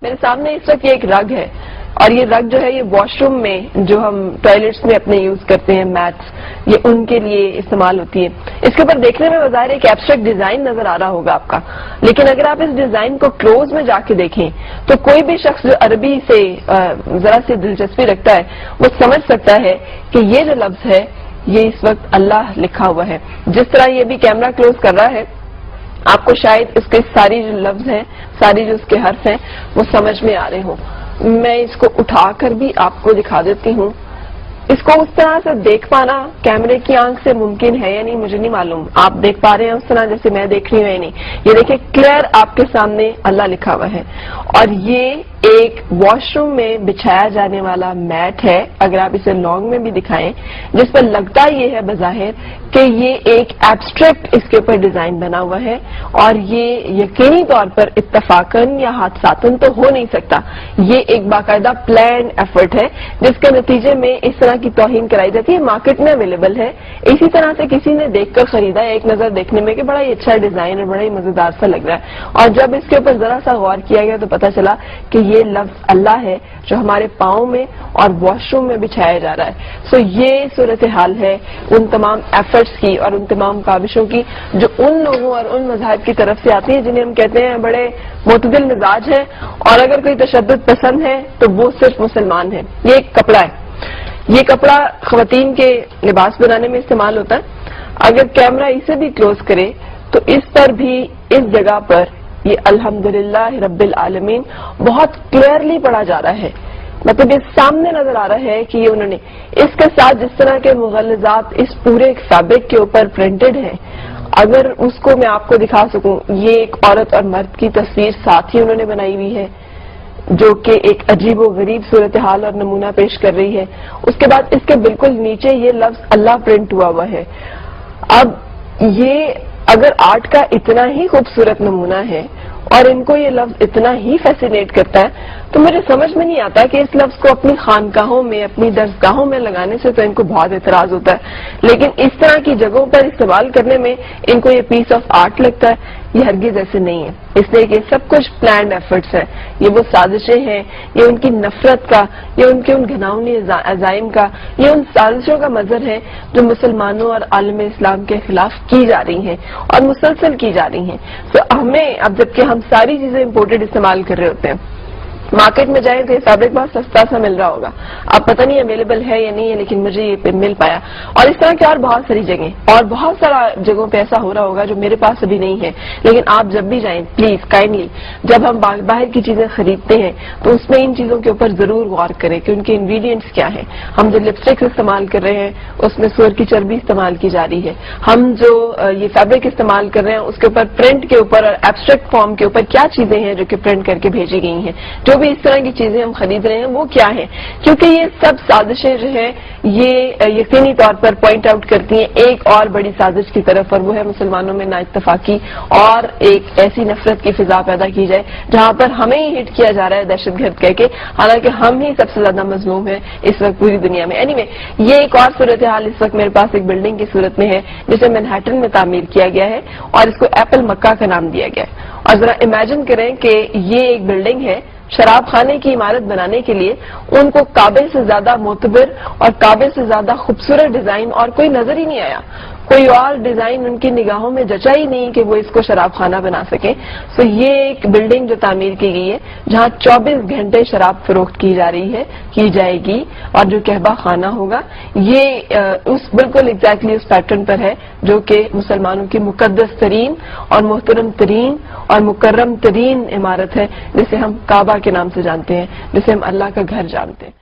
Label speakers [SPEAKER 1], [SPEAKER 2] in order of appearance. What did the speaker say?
[SPEAKER 1] میرے سامنے اس وقت یہ ایک رگ ہے اور یہ رگ جو ہے یہ واش روم میں جو ہم ٹوائلٹس میں اپنے یوز کرتے ہیں میٹس، یہ ان کے لیے استعمال ہوتی ہے. اس کے اوپر دیکھنے میں بظاہر ایک ایبسٹریکٹ ڈیزائن نظر آ رہا ہوگا آپ کا، لیکن اگر آپ اس ڈیزائن کو کلوز میں جا کے دیکھیں تو کوئی بھی شخص جو عربی سے ذرا سی دلچسپی رکھتا ہے وہ سمجھ سکتا ہے کہ یہ جو لفظ ہے یہ اس وقت اللہ لکھا ہوا ہے. جس طرح یہ بھی کیمرہ کلوز کر رہا ہے آپ کو شاید اس کے ساری جو لفظ ہیں، ساری جو اس کے حرف ہیں وہ سمجھ میں آ رہے ہوں. میں اس کو اٹھا کر بھی آپ کو دکھا دیتی ہوں. اس کو اس طرح سے دیکھ پانا کیمرے کی آنکھ سے ممکن ہے یا نہیں مجھے نہیں معلوم. آپ دیکھ پا رہے ہیں اس طرح جیسے میں دیکھ رہی ہوں یا نہیں؟ یہ دیکھیں کلیئر آپ کے سامنے اللہ لکھا ہوا ہے اور یہ ایک واش روم میں بچھایا جانے والا میٹ ہے. اگر آپ اسے لانگ میں بھی دکھائیں جس پر لگتا یہ ہے بظاہر کہ یہ ایک ایبسٹریکٹ اس کے اوپر ڈیزائن بنا ہوا ہے اور یہ یقینی طور پر اتفاقاً یا حادثاتاً تو ہو نہیں سکتا. یہ ایک باقاعدہ پلان ایفرٹ ہے جس کے نتیجے میں اس طرح کی توہین کرائی جاتی ہے. مارکیٹ میں اویلیبل ہے. اسی طرح سے کسی نے دیکھ کر خریدا ہے ایک نظر دیکھنے میں کہ بڑا ہی اچھا ڈیزائن اور بڑا ہی مزیدار سا لگ رہا ہے اور جب اس کے اوپر ذرا سا غور کیا گیا تو پتا چلا کہ یہ لفظ اللہ ہے جو ہمارے پاؤں میں اور واش روم میں بچھایا جا رہا ہے. سو یہ صورتحال ہے ان تمام ایفرٹس کی اور ان تمام کاوشوں کی جو ان لوگوں اور ان مذاہب کی طرف سے آتی ہے جنہیں ہم کہتے ہیں بڑے معتدل مزاج ہیں اور اگر کوئی تشدد پسند ہے تو وہ صرف مسلمان ہے. یہ ایک کپڑا ہے. یہ کپڑا خواتین کے لباس بنانے میں استعمال ہوتا ہے. اگر کیمرہ اسے بھی کلوز کرے تو اس پر بھی اس جگہ پر یہ الحمدللہ رب العالمین بہت کلیئرلی پڑھا جا رہا ہے. مطلب یہ سامنے نظر آ رہا ہے کہ یہ انہوں نے اس کے ساتھ جس طرح کے مغلظات اس پورے فیبرک کے اوپر پرنٹڈ ہیں اگر اس کو میں آپ کو دکھا سکوں. یہ ایک عورت اور مرد کی تصویر ساتھ ہی انہوں نے بنائی ہوئی ہے جو کہ ایک عجیب و غریب صورتحال اور نمونہ پیش کر رہی ہے. اس کے بعد اس کے بالکل نیچے یہ لفظ اللہ پرنٹ ہوا ہے. اب یہ اگر آرٹ کا اتنا ہی خوبصورت نمونہ ہے اور ان کو یہ لفظ اتنا ہی فیسینیٹ کرتا ہے تو مجھے سمجھ میں نہیں آتا کہ اس لفظ کو اپنی خانقاہوں میں اپنی درسگاہوں میں لگانے سے تو ان کو بہت اعتراض ہوتا ہے لیکن اس طرح کی جگہوں پر استعمال کرنے میں ان کو یہ پیس آف آرٹ لگتا ہے. یہ ہرگز ایسے نہیں ہے اس لیے کہ سب کچھ پلانڈ ایفرٹس ہیں. یہ وہ سازشیں ہیں، یہ ان کی نفرت کا، یہ ان کے ان گھناؤنی عزائم کا، یہ ان سازشوں کا مظہر ہے جو مسلمانوں اور عالم اسلام کے خلاف کی جا رہی ہیں اور مسلسل کی جا رہی ہیں. تو ہمیں اب جبکہ ہم ساری چیزیں امپورٹڈ استعمال کر رہے ہوتے ہیں مارکیٹ میں جائیں تو یہ فیبرک بہت سستا سا مل رہا ہوگا. اب پتہ نہیں اویلیبل ہے یا نہیں ہے لیکن مجھے یہ مل پایا. اور اس طرح کی اور بہت ساری جگہیں اور بہت سارا جگہوں پہ ایسا ہو رہا ہوگا جو میرے پاس ابھی نہیں ہے. لیکن آپ جب بھی جائیں پلیز کائنڈلی جب ہم باہر کی چیزیں خریدتے ہیں تو اس میں ان چیزوں کے اوپر ضرور غور کریں کہ ان کے انگریڈینٹس کیا ہیں. ہم جو لپسٹکس استعمال کر رہے ہیں اس میں سور کی چربی استعمال کی جا رہی ہے. ہم جو یہ فیبرک استعمال کر رہے ہیں اس کے اوپر پرنٹ کے اوپر اور ایبسٹریکٹ فارم کے اوپر کیا چیزیں ہیں جو کہ پرنٹ کر کے بھیجی گئی ہیں. جو بھی اس طرح کی چیزیں ہم خرید رہے ہیں وہ کیا ہیں کیونکہ یہ سب سازشیں جو ہیں یہ یقینی طور پر پوائنٹ آؤٹ کرتی ہیں ایک اور بڑی سازش کی طرف اور وہ ہے مسلمانوں میں نا اتفاقی اور ایک ایسی نفرت کی فضا پیدا کی جائے جہاں پر ہمیں ہی ہٹ کیا جا رہا ہے دہشت گرد کہہ کے حالانکہ ہم ہی سب سے زیادہ مظلوم ہیں اس وقت پوری دنیا میں. اینی وے یہ ایک اور صورتحال اس وقت میرے پاس ایک بلڈنگ کی صورت میں ہے جسے مینہٹن میں تعمیر کیا گیا ہے اور اس کو ایپل مکہ کا نام دیا گیا ہے. اور ذرا امیجن کریں کہ یہ ایک بلڈنگ ہے شراب خانے کی عمارت بنانے کے لیے ان کو کعبے سے زیادہ معتبر اور کعبے سے زیادہ خوبصورت ڈیزائن اور کوئی نظر ہی نہیں آیا. کوئی اور ڈیزائن ان کی نگاہوں میں جچا ہی نہیں کہ وہ اس کو شراب خانہ بنا سکیں. سو یہ ایک بلڈنگ جو تعمیر کی گئی ہے جہاں 24 گھنٹے شراب فروخت کی جا رہی ہے کی جائے گی اور جو کہبہ خانہ ہوگا یہ اس بالکل ایگزیکٹلی اس پیٹرن پر ہے جو کہ مسلمانوں کی مقدس ترین اور محترم ترین اور مکرم ترین عمارت ہے جسے ہم کعبہ کے نام سے جانتے ہیں جسے ہم اللہ کا گھر جانتے ہیں.